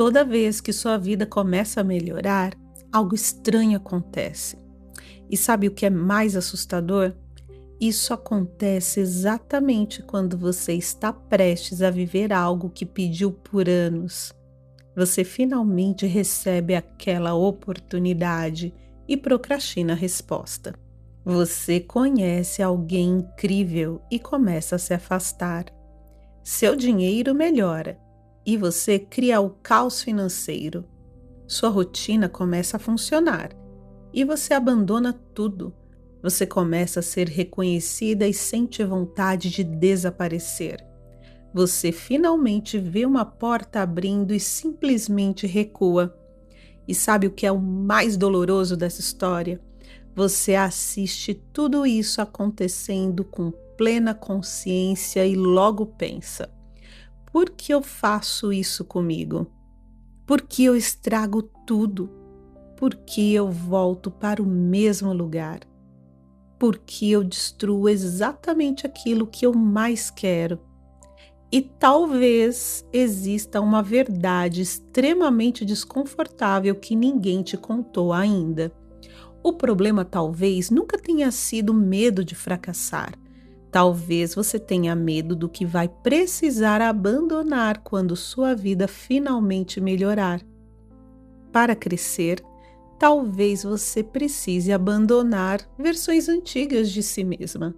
Toda vez que sua vida começa a melhorar, algo estranho acontece. E sabe o que é mais assustador? Isso acontece exatamente quando você está prestes a viver algo que pediu por anos. Você finalmente recebe aquela oportunidade e procrastina a resposta. Você conhece alguém incrível e começa a se afastar. Seu dinheiro melhora e você cria o caos financeiro. Sua rotina começa a funcionar e você abandona tudo. Você começa a ser reconhecida e sente vontade de desaparecer. Você finalmente vê uma porta abrindo e simplesmente recua. E sabe o que é o mais doloroso dessa história? Você assiste tudo isso acontecendo com plena consciência e logo pensa: por que eu faço isso comigo? Por que eu estrago tudo? Por que eu volto para o mesmo lugar? Por que eu destruo exatamente aquilo que eu mais quero? E talvez exista uma verdade extremamente desconfortável que ninguém te contou ainda. O problema talvez nunca tenha sido medo de fracassar. Talvez você tenha medo do que vai precisar abandonar quando sua vida finalmente melhorar. Para crescer, talvez você precise abandonar versões antigas de si mesma.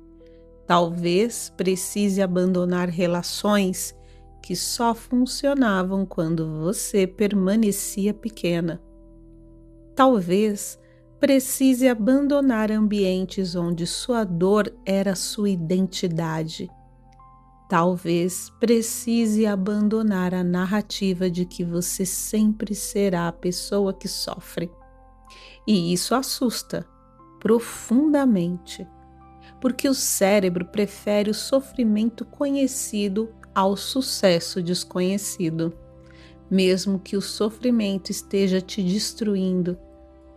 Talvez precise abandonar relações que só funcionavam quando você permanecia pequena. Talvez precise abandonar ambientes onde sua dor era sua identidade. Talvez precise abandonar a narrativa de que você sempre será a pessoa que sofre. E isso assusta profundamente, porque o cérebro prefere o sofrimento conhecido ao sucesso desconhecido, mesmo que o sofrimento esteja te destruindo.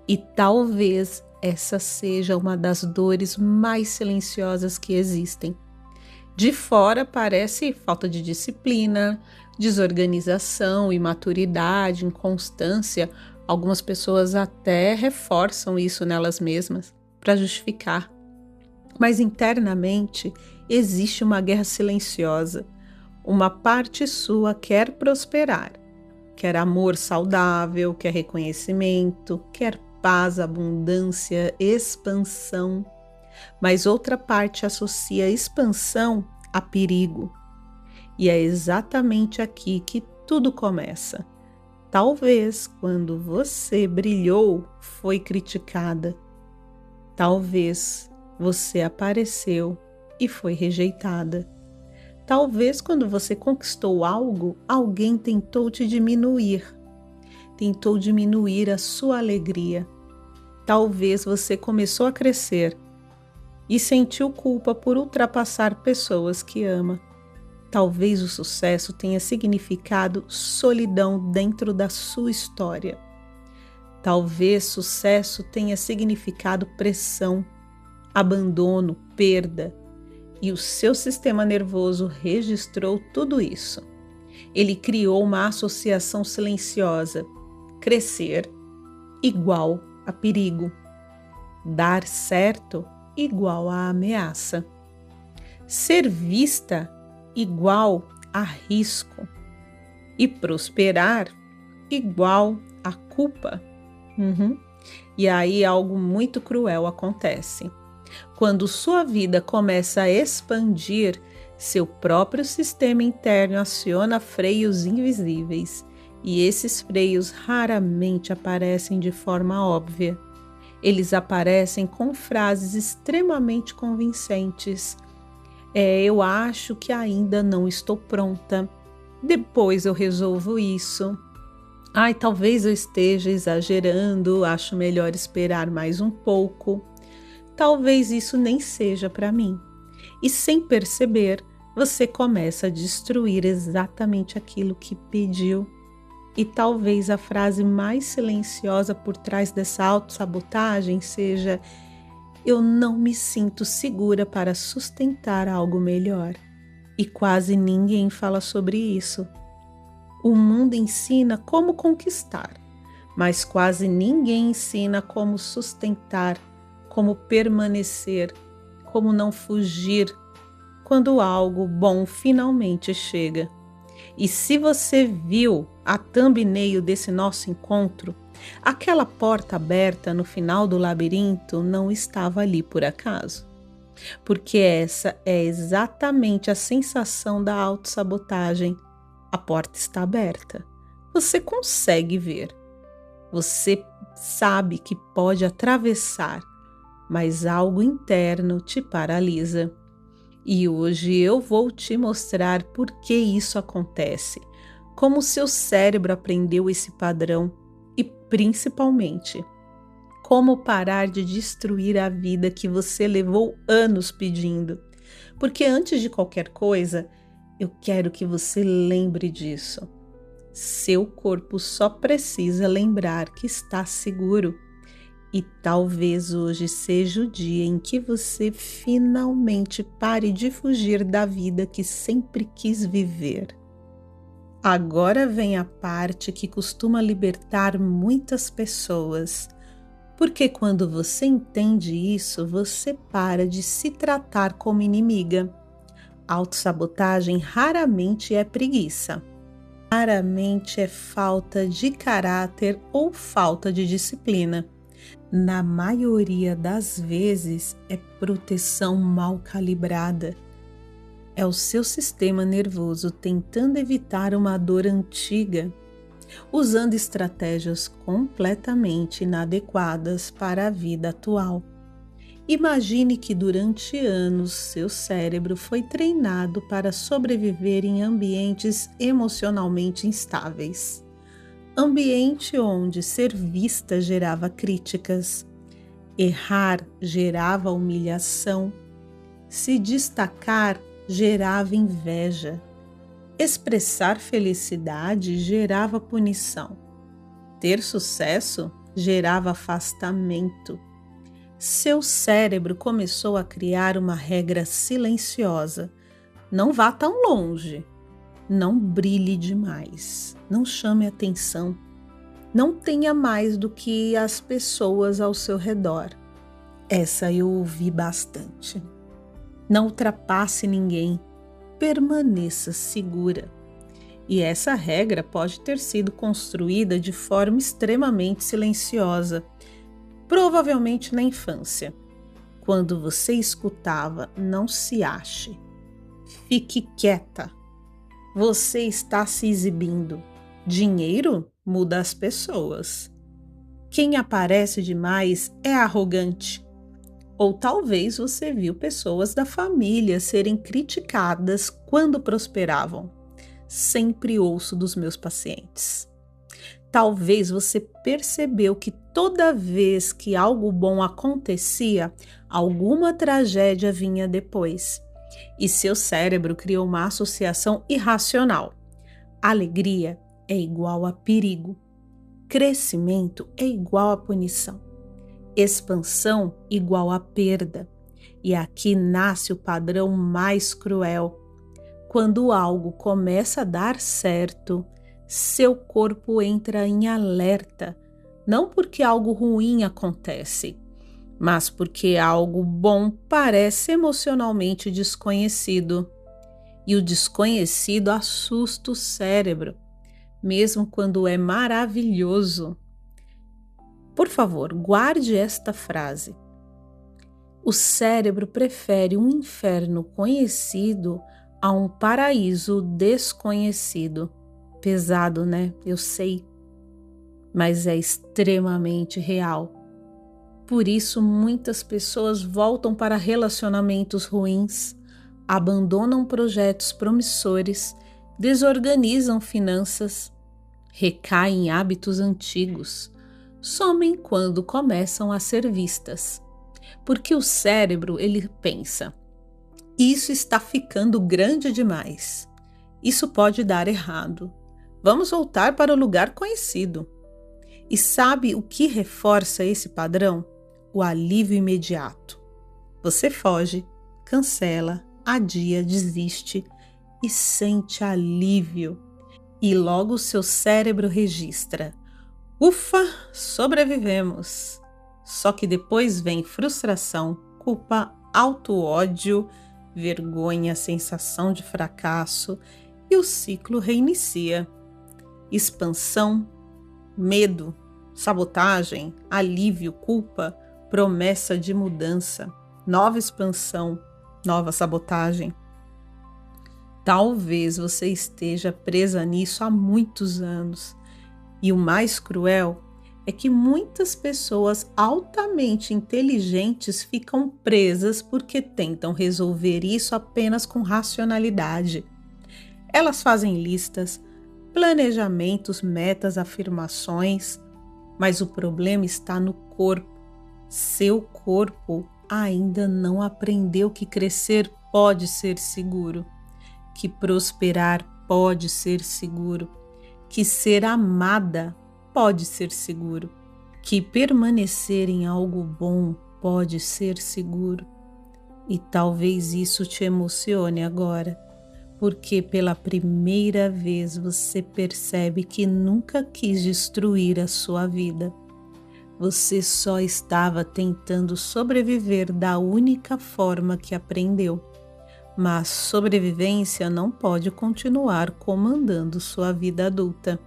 E talvez essa seja uma das dores mais silenciosas que existem. De fora parece falta de disciplina, desorganização, imaturidade, inconstância. Algumas pessoas até reforçam isso nelas mesmas para justificar. Mas internamente existe uma guerra silenciosa. Uma parte sua quer prosperar, quer amor saudável, quer reconhecimento, quer paz, abundância, expansão. Mas outra parte associa expansão a perigo. E é exatamente aqui que tudo começa. Talvez quando você brilhou, foi criticada. Talvez você apareceu e foi rejeitada. Talvez quando você conquistou algo, alguém tentou te diminuir. Tentou diminuir a sua alegria. Talvez você começou a crescer e sentiu culpa por ultrapassar pessoas que ama. Talvez o sucesso tenha significado solidão dentro da sua história. Talvez sucesso tenha significado pressão, abandono, perda. E o seu sistema nervoso registrou tudo isso. Ele criou uma associação silenciosa. Crescer igual a perigo. Dar certo igual a ameaça. Ser vista igual a risco. E prosperar igual a culpa. E aí algo muito cruel acontece. Quando sua vida começa a expandir, seu próprio sistema interno aciona freios invisíveis. E esses freios raramente aparecem de forma óbvia. Eles aparecem com frases extremamente convincentes. Eu acho que ainda não estou pronta. Depois eu resolvo isso. Talvez eu esteja exagerando, acho melhor esperar mais um pouco. Talvez isso nem seja para mim. E sem perceber, você começa a destruir exatamente aquilo que pediu. E talvez a frase mais silenciosa por trás dessa autossabotagem seja: eu não me sinto segura para sustentar algo melhor. E quase ninguém fala sobre isso. O mundo ensina como conquistar, mas quase ninguém ensina como sustentar, como permanecer, como não fugir quando algo bom finalmente chega. E se você viu a thumbnail desse nosso encontro, aquela porta aberta no final do labirinto não estava ali por acaso. Porque essa é exatamente a sensação da autossabotagem. A porta está aberta. Você consegue ver. Você sabe que pode atravessar, mas algo interno te paralisa. E hoje eu vou te mostrar por que isso acontece, como o seu cérebro aprendeu esse padrão e, principalmente, como parar de destruir a vida que você levou anos pedindo. Porque antes de qualquer coisa, eu quero que você lembre disso. Seu corpo só precisa lembrar que está seguro. E talvez hoje seja o dia em que você finalmente pare de fugir da vida que sempre quis viver. Agora vem a parte que costuma libertar muitas pessoas, porque quando você entende isso, você para de se tratar como inimiga. Autossabotagem raramente é preguiça. Raramente é falta de caráter ou falta de disciplina. Na maioria das vezes, é proteção mal calibrada. É o seu sistema nervoso tentando evitar uma dor antiga, usando estratégias completamente inadequadas para a vida atual. Imagine que durante anos seu cérebro foi treinado para sobreviver em ambientes emocionalmente instáveis. Ambiente onde ser vista gerava críticas, errar gerava humilhação, se destacar gerava inveja, expressar felicidade gerava punição, ter sucesso gerava afastamento. Seu cérebro começou a criar uma regra silenciosa: não vá tão longe. Não brilhe demais, não chame atenção, não tenha mais do que as pessoas ao seu redor. Essa eu ouvi bastante. Não ultrapasse ninguém, permaneça segura. E essa regra pode ter sido construída de forma extremamente silenciosa, provavelmente na infância, quando você escutava: não se ache, fique quieta. Você está se exibindo. Dinheiro muda as pessoas. Quem aparece demais é arrogante. Ou talvez você viu pessoas da família serem criticadas quando prosperavam. Sempre ouço dos meus pacientes. Talvez você percebeu que toda vez que algo bom acontecia, alguma tragédia vinha depois. E seu cérebro criou uma associação irracional. Alegria é igual a perigo. Crescimento é igual a punição. Expansão igual a perda. E aqui nasce o padrão mais cruel. Quando algo começa a dar certo, seu corpo entra em alerta, não porque algo ruim acontece, mas porque algo bom parece emocionalmente desconhecido. E o desconhecido assusta o cérebro, mesmo quando é maravilhoso. Por favor, guarde esta frase. O cérebro prefere um inferno conhecido a um paraíso desconhecido. Pesado, né? Eu sei, mas é extremamente real. Por isso, muitas pessoas voltam para relacionamentos ruins, abandonam projetos promissores, desorganizam finanças, recaem em hábitos antigos, somem quando começam a ser vistas. Porque o cérebro, ele pensa: isso está ficando grande demais. Isso pode dar errado. Vamos voltar para o lugar conhecido. E sabe o que reforça esse padrão? O alívio imediato. Você foge, cancela, adia, desiste e sente alívio. E logo seu cérebro registra: ufa, sobrevivemos. Só que depois vem frustração, culpa, auto-ódio, vergonha, sensação de fracasso e o ciclo reinicia. Expansão, medo, sabotagem, alívio, culpa, promessa de mudança, nova expansão, nova sabotagem. Talvez você esteja presa nisso há muitos anos. E o mais cruel é que muitas pessoas altamente inteligentes ficam presas porque tentam resolver isso apenas com racionalidade. Elas fazem listas, planejamentos, metas, afirmações, mas o problema está no corpo. Seu corpo ainda não aprendeu que crescer pode ser seguro, que prosperar pode ser seguro, que ser amada pode ser seguro, que permanecer em algo bom pode ser seguro. E talvez isso te emocione agora, porque pela primeira vez você percebe que nunca quis destruir a sua vida. Você só estava tentando sobreviver da única forma que aprendeu. Mas sobrevivência não pode continuar comandando sua vida adulta.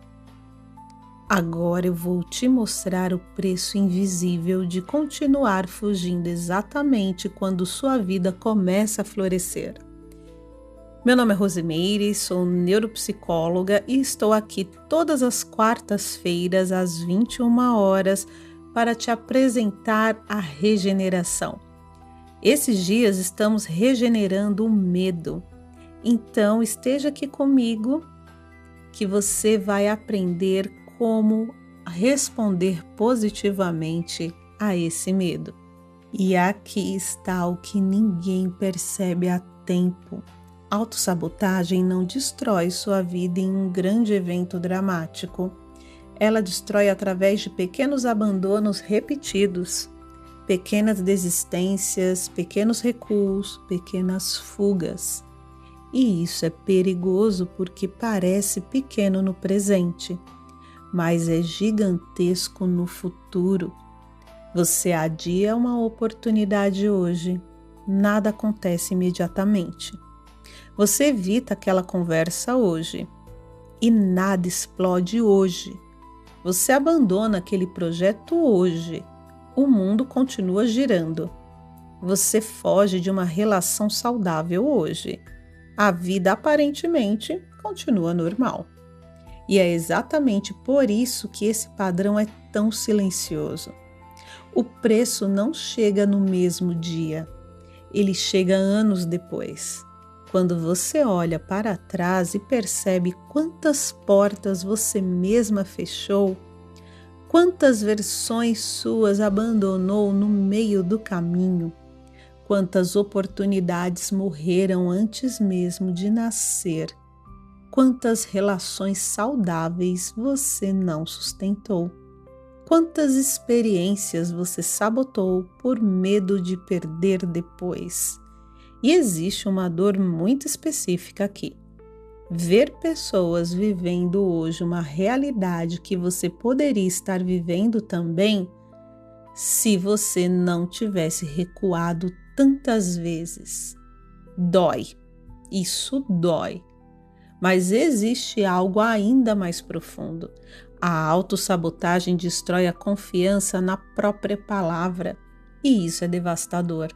Agora eu vou te mostrar o preço invisível de continuar fugindo exatamente quando sua vida começa a florescer. Meu nome é Rosimeire, sou neuropsicóloga e estou aqui todas as quartas-feiras às 21 horas para te apresentar a regeneração. Esses dias estamos regenerando o medo, então esteja aqui comigo que você vai aprender como responder positivamente a esse medo. E aqui está o que ninguém percebe a tempo. Autossabotagem não destrói sua vida em um grande evento dramático. Ela destrói através de pequenos abandonos repetidos. Pequenas desistências, pequenos recuos, pequenas fugas. E isso é perigoso porque parece pequeno no presente, mas é gigantesco no futuro. Você adia uma oportunidade hoje, nada acontece imediatamente. Você evita aquela conversa hoje e nada explode hoje. Você abandona aquele projeto hoje. O mundo continua girando. Você foge de uma relação saudável hoje. A vida aparentemente continua normal. E é exatamente por isso que esse padrão é tão silencioso. O preço não chega no mesmo dia. Ele chega anos depois. Quando você olha para trás e percebe quantas portas você mesma fechou, quantas versões suas abandonou no meio do caminho? Quantas oportunidades morreram antes mesmo de nascer? Quantas relações saudáveis você não sustentou? Quantas experiências você sabotou por medo de perder depois? E existe uma dor muito específica aqui. Ver pessoas vivendo hoje uma realidade que você poderia estar vivendo também se você não tivesse recuado tantas vezes. Dói. Isso dói. Mas existe algo ainda mais profundo. A autossabotagem destrói a confiança na própria palavra e isso é devastador.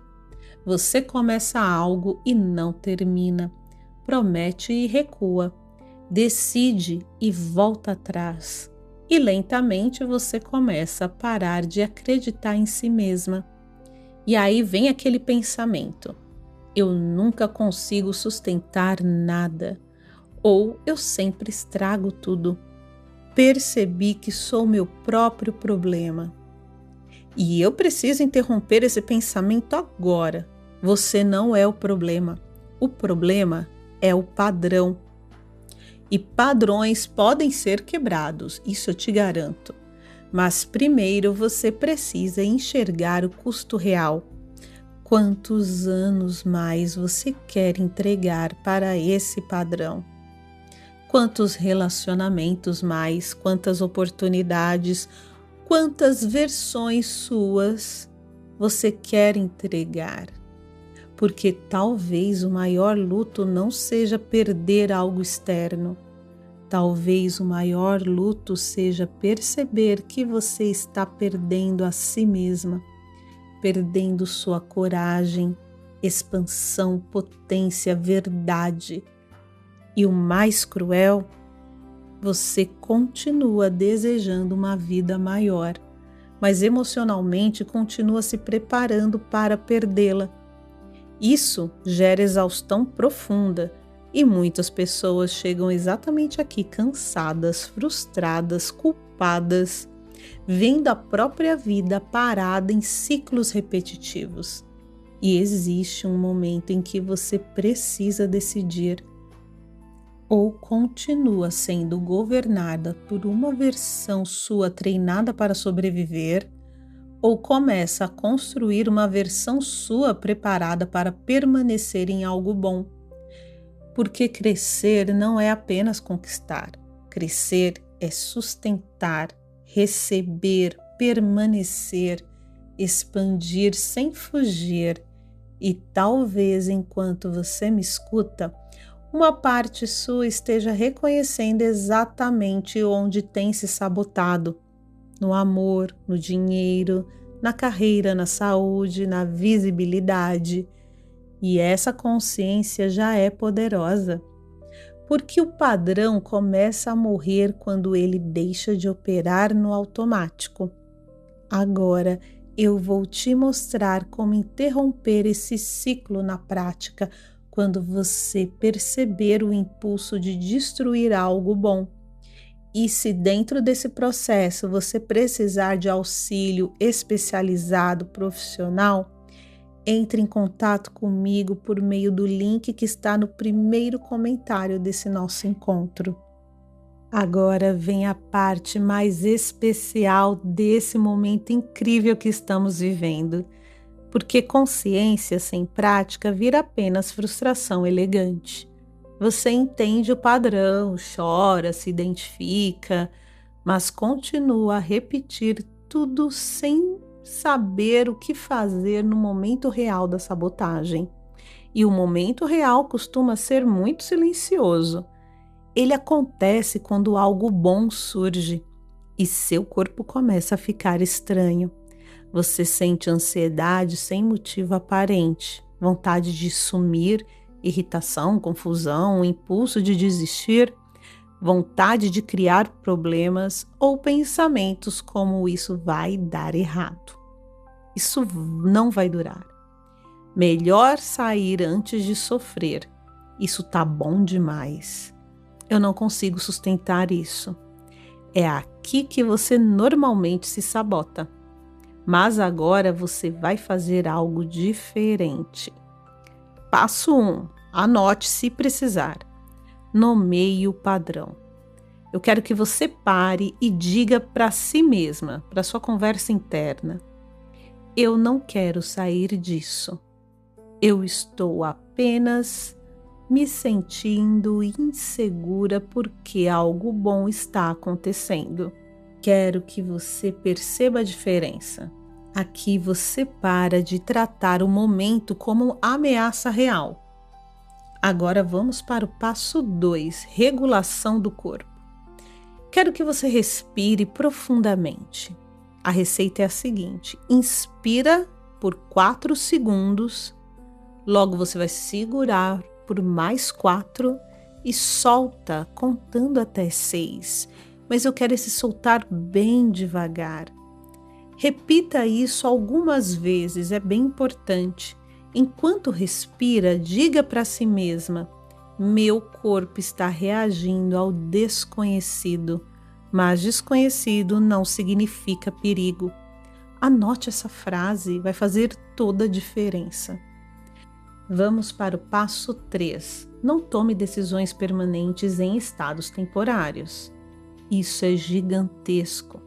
Você começa algo e não termina. Promete e recua, decide e volta atrás. E lentamente você começa a parar de acreditar em si mesma. E aí vem aquele pensamento: eu nunca consigo sustentar nada, ou eu sempre estrago tudo. Percebi que sou meu próprio problema. E eu preciso interromper esse pensamento agora. Você não é o problema. O problema é o padrão. E padrões podem ser quebrados, isso eu te garanto. Mas primeiro você precisa enxergar o custo real. Quantos anos mais você quer entregar para esse padrão? Quantos relacionamentos mais, quantas oportunidades, quantas versões suas você quer entregar? Porque talvez o maior luto não seja perder algo externo. Talvez o maior luto seja perceber que você está perdendo a si mesma, perdendo sua coragem, expansão, potência, verdade. E o mais cruel, você continua desejando uma vida maior, mas emocionalmente continua se preparando para perdê-la. Isso gera exaustão profunda e muitas pessoas chegam exatamente aqui cansadas, frustradas, culpadas, vendo a própria vida parada em ciclos repetitivos. E existe um momento em que você precisa decidir: ou continua sendo governada por uma versão sua treinada para sobreviver, ou começa a construir uma versão sua preparada para permanecer em algo bom. Porque crescer não é apenas conquistar. Crescer é sustentar, receber, permanecer, expandir sem fugir. E talvez enquanto você me escuta, uma parte sua esteja reconhecendo exatamente onde tem se sabotado. No amor, no dinheiro, na carreira, na saúde, na visibilidade. E essa consciência já é poderosa, porque o padrão começa a morrer quando ele deixa de operar no automático. Agora eu vou te mostrar como interromper esse ciclo na prática quando você perceber o impulso de destruir algo bom. E se dentro desse processo você precisar de auxílio especializado profissional, entre em contato comigo por meio do link que está no primeiro comentário desse nosso encontro. Agora vem a parte mais especial desse momento incrível que estamos vivendo, porque consciência sem prática vira apenas frustração elegante. Você entende o padrão, chora, se identifica, mas continua a repetir tudo sem saber o que fazer no momento real da sabotagem. E o momento real costuma ser muito silencioso. Ele acontece quando algo bom surge e seu corpo começa a ficar estranho. Você sente ansiedade sem motivo aparente, vontade de sumir, irritação, confusão, impulso de desistir, vontade de criar problemas ou pensamentos como isso vai dar errado. Isso não vai durar. Melhor sair antes de sofrer. Isso tá bom demais. Eu não consigo sustentar isso. É aqui que você normalmente se sabota. Mas agora você vai fazer algo diferente. Passo 1. Anote se precisar. Nomeie o padrão. Eu quero que você pare e diga para si mesma, para sua conversa interna: eu não quero sair disso. Eu estou apenas me sentindo insegura porque algo bom está acontecendo. Quero que você perceba a diferença. Aqui você para de tratar o momento como ameaça real. Agora vamos para o passo 2, regulação do corpo. Quero que você respire profundamente. A receita é a seguinte: inspira por 4 segundos, logo você vai segurar por mais 4 e solta contando até 6. Mas eu quero esse soltar bem devagar. Repita isso algumas vezes, é bem importante. Enquanto respira, diga para si mesma: meu corpo está reagindo ao desconhecido, mas desconhecido não significa perigo. Anote essa frase, vai fazer toda a diferença. Vamos para o passo 3. Não tome decisões permanentes em estados temporários. Isso é gigantesco.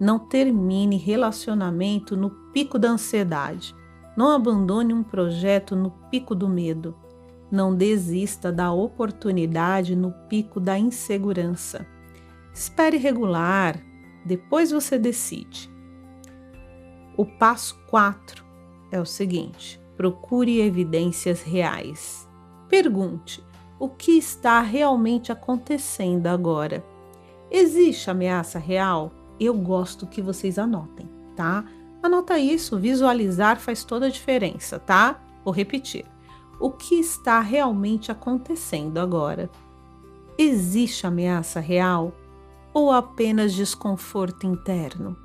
Não termine relacionamento no pico da ansiedade. Não abandone um projeto no pico do medo. Não desista da oportunidade no pico da insegurança. Espere regular, depois você decide. O passo 4 é o seguinte: procure evidências reais. Pergunte: o que está realmente acontecendo agora? Existe ameaça real? Eu gosto que vocês anotem, tá? Anota isso, visualizar faz toda a diferença, tá? Vou repetir. O que está realmente acontecendo agora? Existe ameaça real ou apenas desconforto interno?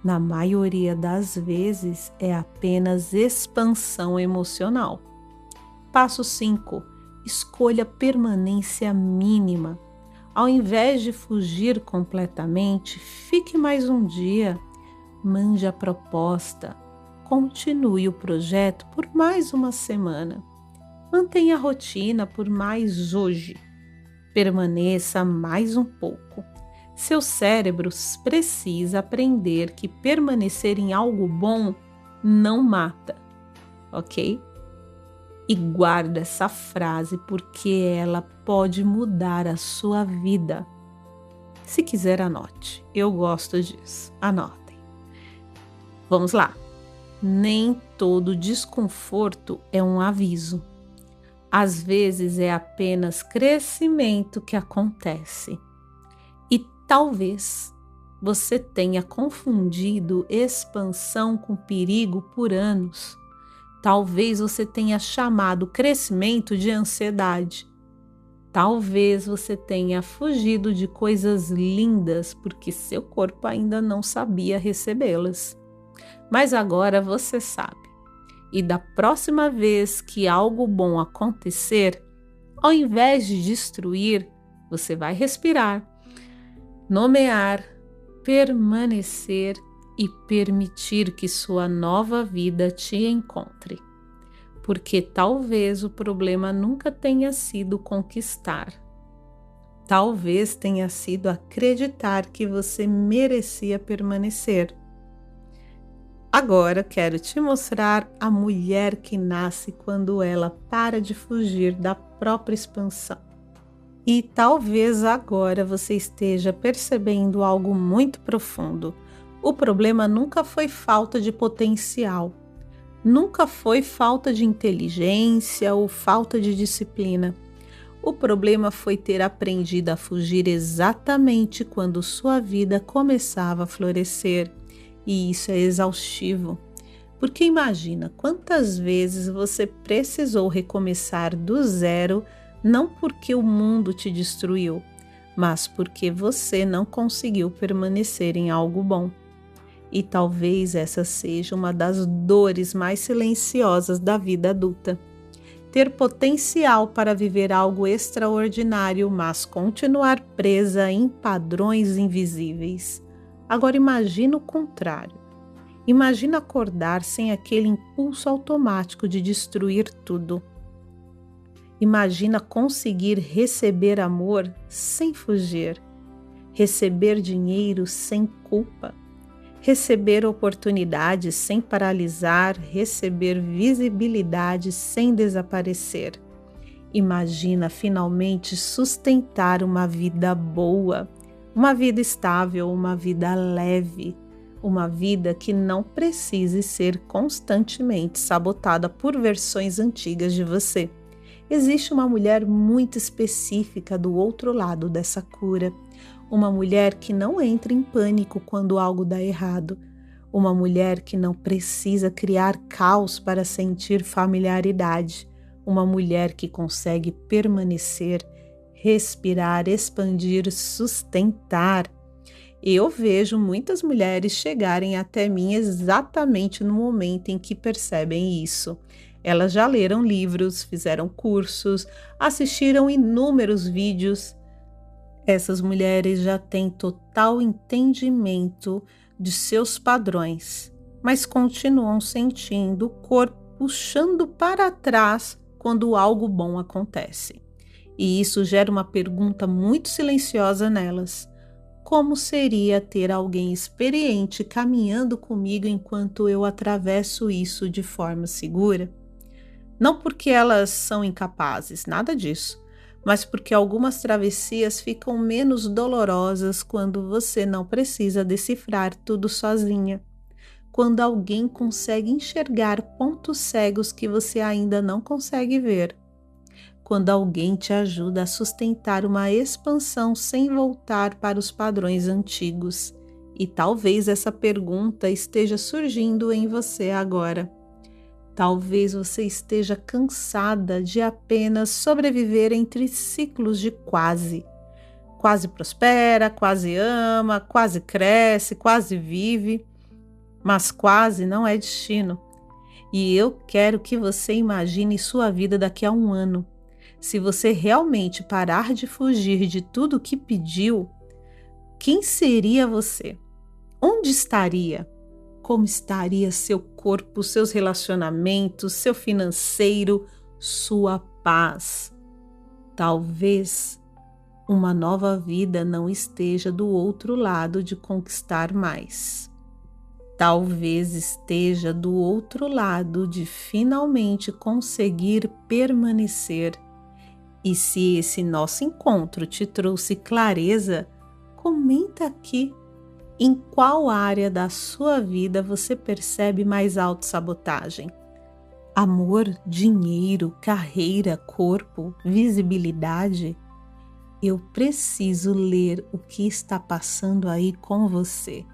Na maioria das vezes é apenas expansão emocional. Passo 5. Escolha permanência mínima. Ao invés de fugir completamente, fique mais um dia. Mande a proposta. Continue o projeto por mais uma semana. Mantenha a rotina por mais hoje. Permaneça mais um pouco. Seu cérebro precisa aprender que permanecer em algo bom não mata, ok? E guarda essa frase porque ela pode mudar a sua vida. Se quiser, anote. Eu gosto disso. Anotem. Vamos lá. Nem todo desconforto é um aviso. Às vezes é apenas crescimento que acontece. E talvez você tenha confundido expansão com perigo por anos. Talvez você tenha chamado crescimento de ansiedade. Talvez você tenha fugido de coisas lindas porque seu corpo ainda não sabia recebê-las. Mas agora você sabe. E da próxima vez que algo bom acontecer, ao invés de destruir, você vai respirar, nomear, permanecer e permitir que sua nova vida te encontre. Porque talvez o problema nunca tenha sido conquistar. Talvez tenha sido acreditar que você merecia permanecer. Agora quero te mostrar a mulher que nasce quando ela para de fugir da própria expansão. E talvez agora você esteja percebendo algo muito profundo. O problema nunca foi falta de potencial, nunca foi falta de inteligência ou falta de disciplina. O problema foi ter aprendido a fugir exatamente quando sua vida começava a florescer. E isso é exaustivo, porque imagina quantas vezes você precisou recomeçar do zero, não porque o mundo te destruiu, mas porque você não conseguiu permanecer em algo bom. E talvez essa seja uma das dores mais silenciosas da vida adulta. Ter potencial para viver algo extraordinário, mas continuar presa em padrões invisíveis. Agora imagina o contrário. Imagina acordar sem aquele impulso automático de destruir tudo. Imagina conseguir receber amor sem fugir, receber dinheiro sem culpa, receber oportunidades sem paralisar, receber visibilidade sem desaparecer. Imagina finalmente sustentar uma vida boa, uma vida estável, uma vida leve, uma vida que não precise ser constantemente sabotada por versões antigas de você. Existe uma mulher muito específica do outro lado dessa cura, uma mulher que não entra em pânico quando algo dá errado, uma mulher que não precisa criar caos para sentir familiaridade, uma mulher que consegue permanecer, respirar, expandir, sustentar. Eu vejo muitas mulheres chegarem até mim exatamente no momento em que percebem isso. Elas já leram livros, fizeram cursos, assistiram inúmeros vídeos. Essas mulheres já têm total entendimento de seus padrões, mas continuam sentindo o corpo puxando para trás quando algo bom acontece. E isso gera uma pergunta muito silenciosa nelas. Como seria ter alguém experiente caminhando comigo enquanto eu atravesso isso de forma segura? Não porque elas são incapazes, nada disso, mas porque algumas travessias ficam menos dolorosas quando você não precisa decifrar tudo sozinha. Quando alguém consegue enxergar pontos cegos que você ainda não consegue ver. Quando alguém te ajuda a sustentar uma expansão sem voltar para os padrões antigos. E talvez essa pergunta esteja surgindo em você agora. Talvez você esteja cansada de apenas sobreviver entre ciclos de quase. Quase prospera, quase ama, quase cresce, quase vive, mas quase não é destino. E eu quero que você imagine sua vida daqui a um ano. Se você realmente parar de fugir de tudo que pediu, quem seria você? Onde estaria? Como estaria seu corpo, seus relacionamentos, seu financeiro, sua paz? Talvez uma nova vida não esteja do outro lado de conquistar mais. Talvez esteja do outro lado de finalmente conseguir permanecer. E se esse nosso encontro te trouxe clareza, comenta aqui em qual área da sua vida você percebe mais autossabotagem. Amor, dinheiro, carreira, corpo, visibilidade? Eu preciso ler o que está passando aí com você.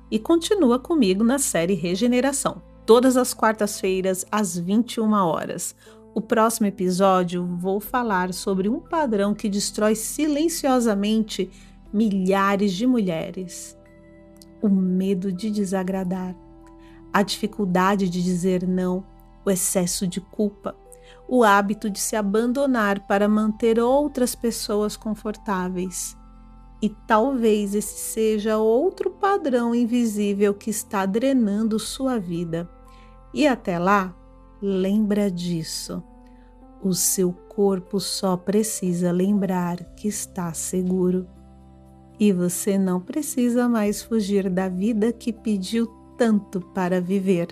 E continua comigo na série Regeneração, todas as quartas-feiras às 21 horas. O próximo episódio vou falar sobre um padrão que destrói silenciosamente milhares de mulheres. O medo de desagradar, a dificuldade de dizer não, o excesso de culpa, o hábito de se abandonar para manter outras pessoas confortáveis. E talvez esse seja outro padrão invisível que está drenando sua vida. E até lá, lembra disso. O seu corpo só precisa lembrar que está seguro. E você não precisa mais fugir da vida que pediu tanto para viver.